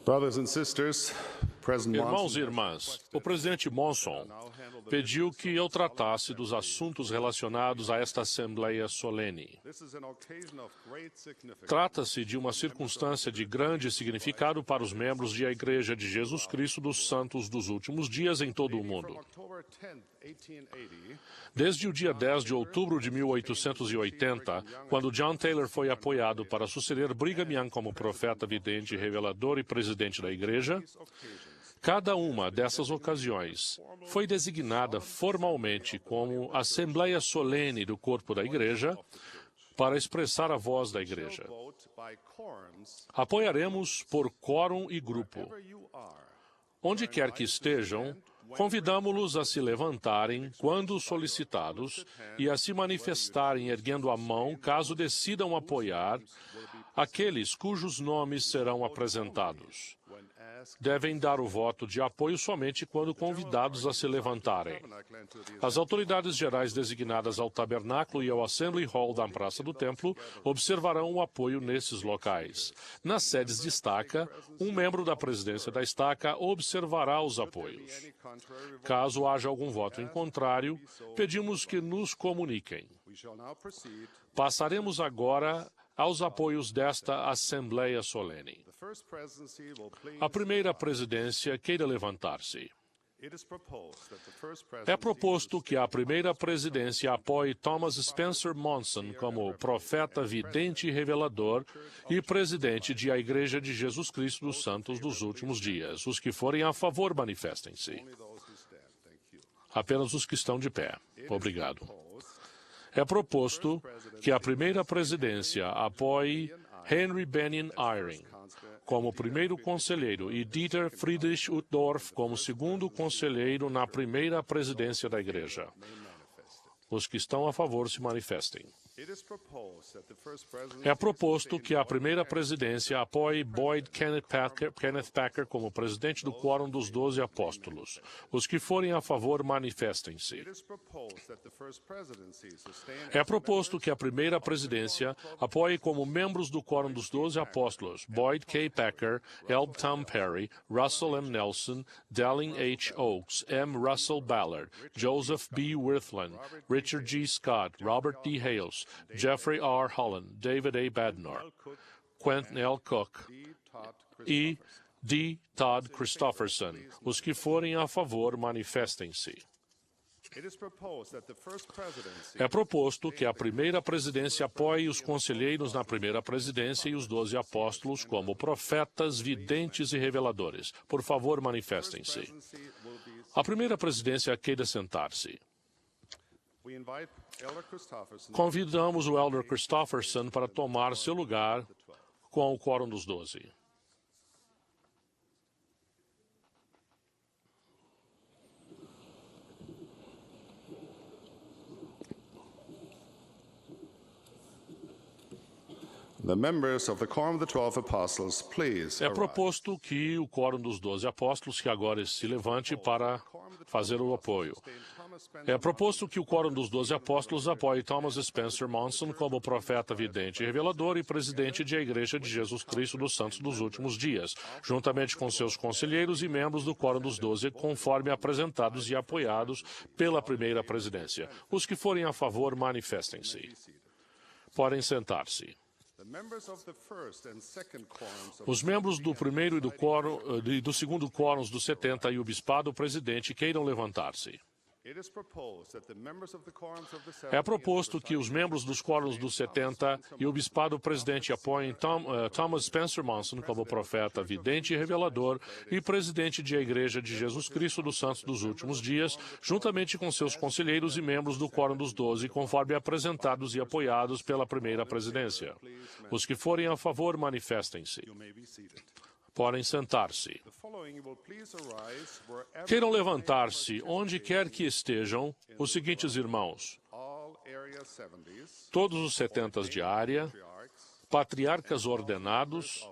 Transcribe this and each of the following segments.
Brothers and sisters, President Irmãos e Monson irmãs, o presidente Monson pediu que eu tratasse dos assuntos relacionados a esta Assembleia Solene. Trata-se de uma circunstância de grande significado para os membros da Igreja de Jesus Cristo dos Santos dos Últimos Dias em todo o mundo. Desde o dia 10 de outubro de 1880, quando John Taylor foi apoiado para suceder Brigham Young como profeta, vidente, revelador e presidente da Igreja, cada uma dessas ocasiões foi designada formalmente como Assembleia Solene do Corpo da Igreja para expressar a voz da Igreja. Apoiaremos por quórum e grupo. Onde quer que estejam, convidamo-los a se levantarem quando solicitados e a se manifestarem erguendo a mão caso decidam apoiar aqueles cujos nomes serão apresentados. Devem dar o voto de apoio somente quando convidados a se levantarem. As autoridades gerais designadas ao tabernáculo e ao Assembly Hall da Praça do Templo observarão o apoio nesses locais. Nas sedes de estaca, um membro da presidência da estaca observará os apoios. Caso haja algum voto em contrário, pedimos que nos comuniquem. Passaremos agora aos apoios desta Assembleia Solene. A primeira presidência queira levantar-se. É proposto que a primeira presidência apoie Thomas Spencer Monson como profeta, vidente e revelador e presidente da Igreja de Jesus Cristo dos Santos dos Últimos Dias. Os que forem a favor, manifestem-se. Apenas os que estão de pé. Obrigado. É proposto que a primeira presidência apoie Henry Benin Eyring como primeiro conselheiro e Dieter Friedrich Uchtdorf como segundo conselheiro na primeira presidência da Igreja. Os que estão a favor se manifestem. É proposto que a primeira presidência apoie Boyd Kenneth Packer como presidente do Quórum dos 12 Apóstolos. Os que forem a favor, manifestem-se. É proposto que a primeira presidência apoie como membros do Quórum dos 12 Apóstolos Boyd K. Packer, L. Tom Perry, Russell M. Nelson, Dallin H. Oaks, M. Russell Ballard, Joseph B. Wirthlin, Richard G. Scott, Robert D. Hales, Jeffrey R. Holland, David A. Badnor, Quentin L. Cook e D. Todd Christofferson. Os que forem a favor, manifestem-se. É proposto que a primeira presidência apoie os conselheiros na primeira presidência e os 12 apóstolos como profetas, videntes e reveladores. Por favor, manifestem-se. A primeira presidência queira sentar-se. Convidamos o Elder Christofferson para tomar seu lugar com o Quórum dos 12. É proposto que o Quórum dos 12 Apóstolos, que agora se levante para fazer o apoio. É proposto que o Quórum dos 12 Apóstolos apoie Thomas Spencer Monson como profeta, vidente e revelador e presidente da Igreja de Jesus Cristo dos Santos dos Últimos Dias, juntamente com seus conselheiros e membros do Quórum dos 12, conforme apresentados e apoiados pela primeira presidência. Os que forem a favor, manifestem-se. Podem sentar-se. Os membros do primeiro e do segundo quórums dos 70 e o bispado presidente queiram levantar-se. É proposto que os membros dos quórums dos 70 e o bispado presidente apoiem Thomas Spencer Monson como profeta, vidente e revelador e presidente da Igreja de Jesus Cristo dos Santos dos Últimos Dias, juntamente com seus conselheiros e membros do Quórum dos 12, conforme apresentados e apoiados pela primeira presidência. Os que forem a favor, manifestem-se. Podem sentar-se. Queiram levantar-se onde quer que estejam os seguintes irmãos: todos os 70 de área, patriarcas ordenados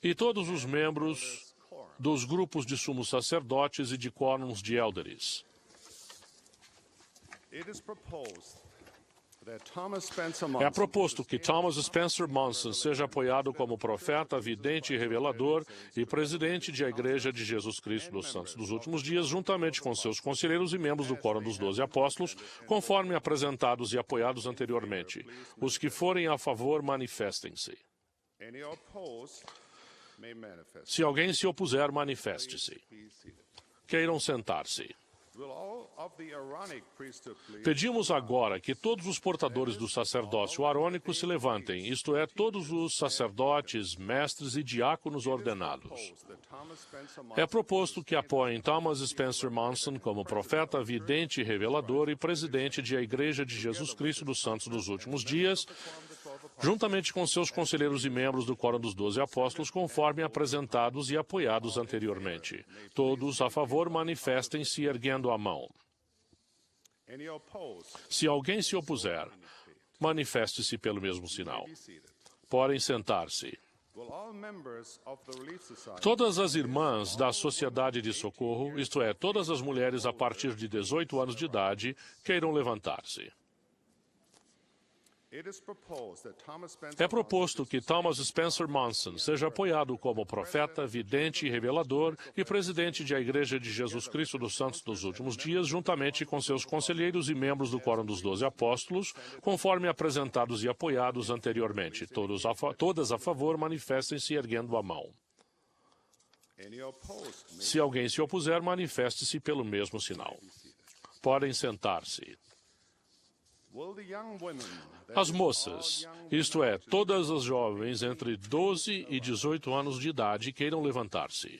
e todos os membros dos grupos de sumos sacerdotes e de quórums de élderes. É proposto que Thomas Spencer Monson seja apoiado como profeta, vidente e revelador e presidente da Igreja de Jesus Cristo dos Santos dos Últimos Dias, juntamente com seus conselheiros e membros do Quórum dos 12 Apóstolos, conforme apresentados e apoiados anteriormente. Os que forem a favor, manifestem-se. Se alguém se opuser, manifeste-se. Queiram sentar-se. Pedimos agora que todos os portadores do sacerdócio arônico se levantem, isto é, todos os sacerdotes, mestres e diáconos ordenados. É proposto que apoiem Thomas Spencer Monson como profeta, vidente, revelador e presidente da Igreja de Jesus Cristo dos Santos dos Últimos Dias, juntamente com seus conselheiros e membros do Quórum dos 12 Apóstolos, conforme apresentados e apoiados anteriormente. Todos a favor, manifestem-se erguendo a mão. Se alguém se opuser, manifeste-se pelo mesmo sinal. Podem sentar-se. Todas as irmãs da Sociedade de Socorro, isto é, todas as mulheres a partir de 18 anos de idade, queiram levantar-se. É proposto que Thomas Spencer Monson seja apoiado como profeta, vidente e revelador e presidente da Igreja de Jesus Cristo dos Santos dos Últimos Dias, juntamente com seus conselheiros e membros do Quórum dos 12 Apóstolos, conforme apresentados e apoiados anteriormente. Todas a favor, manifestem-se erguendo a mão. Se alguém se opuser, manifeste-se pelo mesmo sinal. Podem sentar-se. As moças, isto é, todas as jovens entre 12 e 18 anos de idade, queiram levantar-se.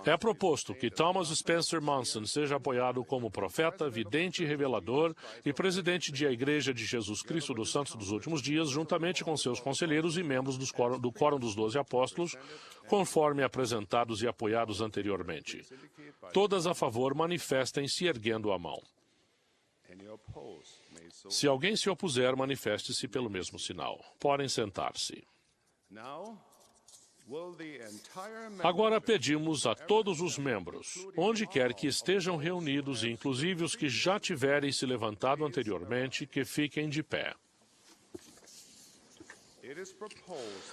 É proposto que Thomas Spencer Monson seja apoiado como profeta, vidente e revelador e presidente da Igreja de Jesus Cristo dos Santos dos Últimos Dias, juntamente com seus conselheiros e membros do Quórum dos 12 Apóstolos, conforme apresentados e apoiados anteriormente. Todas a favor, manifestem-se erguendo a mão. Se alguém se opuser, manifeste-se pelo mesmo sinal. Podem sentar-se. Agora pedimos a todos os membros, onde quer que estejam reunidos, inclusive os que já tiverem se levantado anteriormente, que fiquem de pé.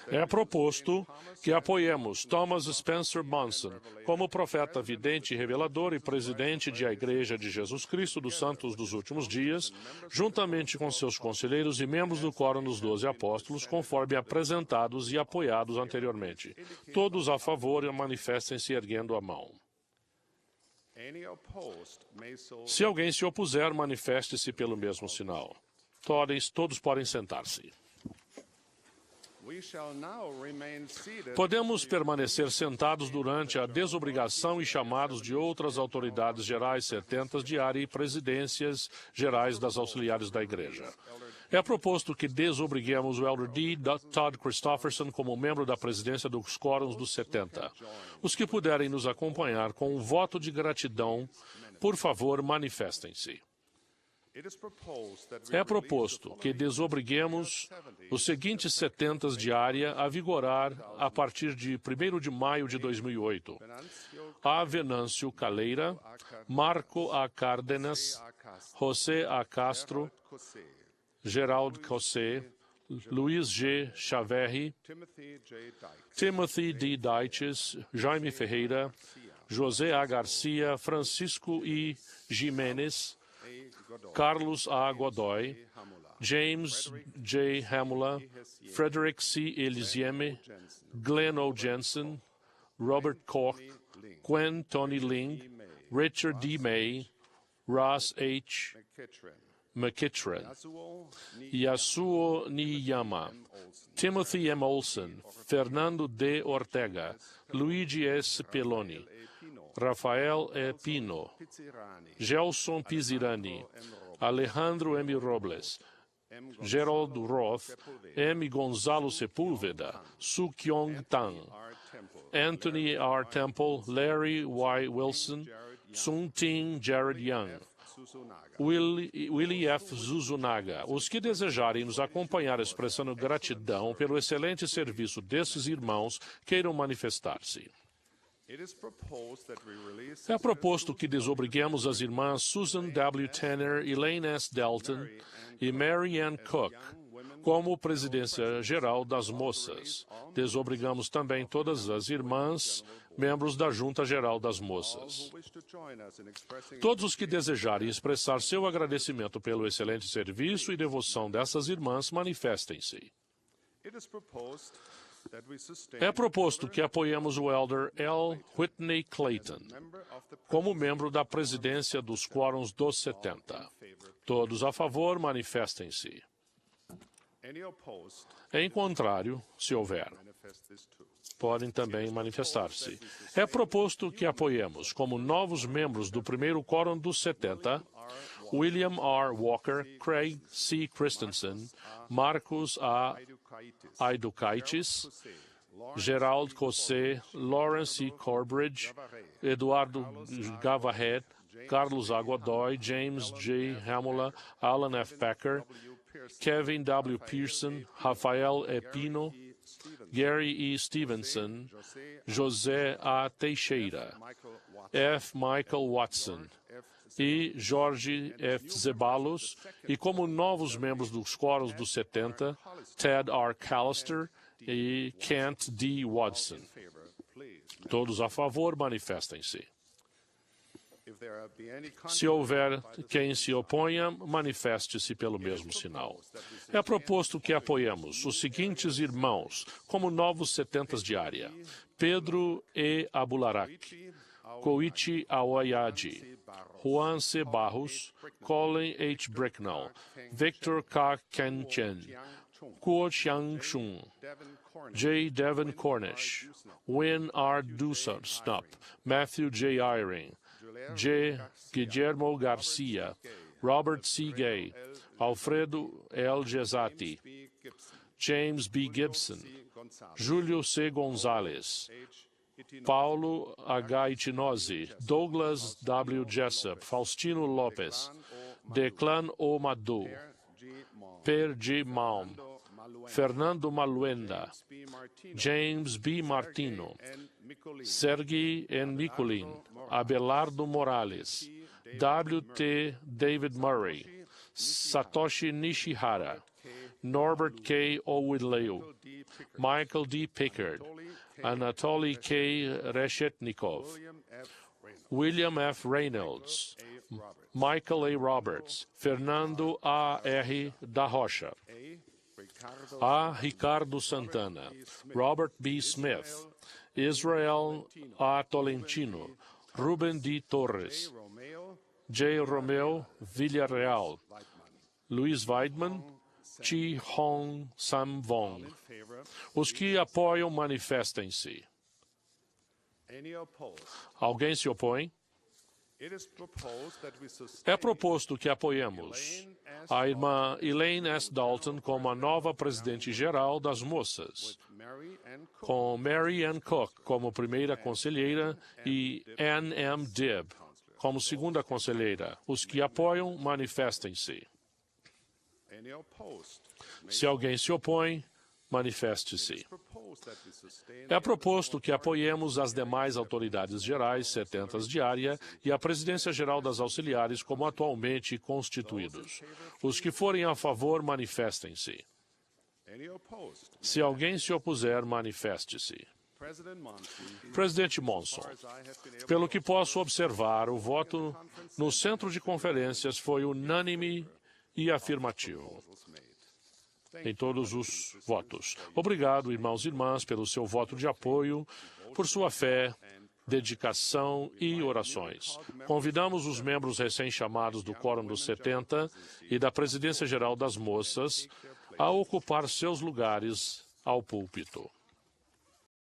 É proposto que apoiemos Thomas Spencer Monson como profeta, vidente e revelador e presidente da Igreja de Jesus Cristo dos Santos dos Últimos Dias, juntamente com seus conselheiros e membros do Quórum dos 12 Apóstolos, conforme apresentados e apoiados anteriormente. Todos a favor, manifestem-se erguendo a mão. Se alguém se opuser, manifeste-se pelo mesmo sinal. Todos podem sentar-se. Podemos permanecer sentados durante a desobrigação e chamados de outras autoridades gerais 70 diárias e presidências gerais das auxiliares da Igreja. É proposto que desobriguemos o Elder D. Todd Christofferson como membro da presidência dos Quórums dos 70. Os que puderem nos acompanhar com um voto de gratidão, por favor, manifestem-se. É proposto que desobriguemos os seguintes 70 diárias a vigorar a partir de 1º de maio de 2008. A. Venâncio Caleira, Marco A. Cárdenas, José A. Castro, Geraldo Cossé, Luiz G. Chaverri, Timothy D. Deites, Jaime Ferreira, José A. Garcia, Francisco I. Jimenez, Carlos A. Godoy, James J. Hamula, Frederick C. Elisieme, Glenn O. Jensen, Robert Koch, Gwen Tony Ling, Richard D. May, Ross H. McKittrick, Yasuo Niyama, Timothy M. Olson, Fernando D. Ortega, Luigi S. Peloni, Rafael E. Pino, Gelson Pizirani, Alejandro M. Robles, Gerald Roth, M. Gonzalo Sepúlveda, Su Kyong Tang, Anthony R. Temple, Larry Y. Wilson, Sun Ting Jared Young, Willie F. Zuzunaga. Os que desejarem nos acompanhar expressando gratidão pelo excelente serviço desses irmãos, queiram manifestar-se. É proposto que desobriguemos as irmãs Susan W. Tanner, Elaine S. Dalton e Mary Ann Cook como presidência geral das moças. Desobrigamos também todas as irmãs, membros da Junta Geral das Moças. Todos os que desejarem expressar seu agradecimento pelo excelente serviço e devoção dessas irmãs, manifestem-se. É proposto que apoiemos o Elder L. Whitney Clayton como membro da presidência dos quórums dos 70. Todos a favor, manifestem-se. Em contrário, se houver, podem também manifestar-se. É proposto que apoiemos como novos membros do primeiro quórum dos 70, William R. Walker, Craig C. Christensen, Marcos A. Aidukaitis, Gerald Cossé, Lawrence E. Corbridge, Eduardo Gavahead, Carlos A. Godoy, James J. Hamula, Alan F. Packer, Kevin W. Pearson, Rafael E. Pino, Gary E. Stevenson, José A. Teixeira, F. Michael Watson e Jorge F. Zeballos, e como novos membros dos quórums dos 70, Ted R. Callister e Kent D. Watson. Todos a favor, manifestem-se. Se houver quem se oponha, manifeste-se pelo mesmo sinal. É proposto que apoiemos os seguintes irmãos como novos 70 de área: Pedro E. Abularak, Koichi Aoyadi, Juan C. Barros, Colin H. Bricknell, Victor K. Kenchen, Kuo Chiang-chun, J. Devin Cornish, Win R. Dussup, Matthew J. Eyring, J. Guillermo Garcia, Robert C. Gay, Alfredo L. Gesati, James B. Gibson, Júlio C. Gonzalez, Paulo H. Itinozzi, Douglas W. Jessup, Faustino Lopes, Declan O. Madu, Per G. Malm, Fernando Maluenda, James B. Martino, Sergi N. Nicolin, Abelardo Morales, W.T. David Murray, Satoshi Nishihara, Norbert K. Owidleu, Michael D. Pickard, Anatoly K. Reshetnikov, William F. Reynolds, Michael A. Roberts, Fernando A. R. da Rocha, A. Ricardo Santana, Robert B. Smith, Israel A. Tolentino, Ruben D. Torres, J. Romeo Villarreal, Luiz Weidman, Chi Hong Sam Vong. Os que apoiam, manifestem-se. Alguém se opõe? É proposto que apoiemos a irmã Elaine S. Dalton como a nova presidente-geral das moças, com Mary Ann Cook como primeira conselheira e Ann M. Dibb como segunda conselheira. Os que apoiam, manifestem-se. Se alguém se opõe, manifeste-se. É proposto que apoiemos as demais autoridades gerais 70 de área e a presidência geral das auxiliares como atualmente constituídos. Os que forem a favor, manifestem-se. Se alguém se opuser, manifeste-se. Presidente Monson, pelo que posso observar, o voto no centro de conferências foi unânime e afirmativo em todos os votos. Obrigado, irmãos e irmãs, pelo seu voto de apoio, por sua fé, dedicação e orações. Convidamos os membros recém-chamados do Quórum dos 70 e da Presidência Geral das Moças a ocupar seus lugares ao púlpito.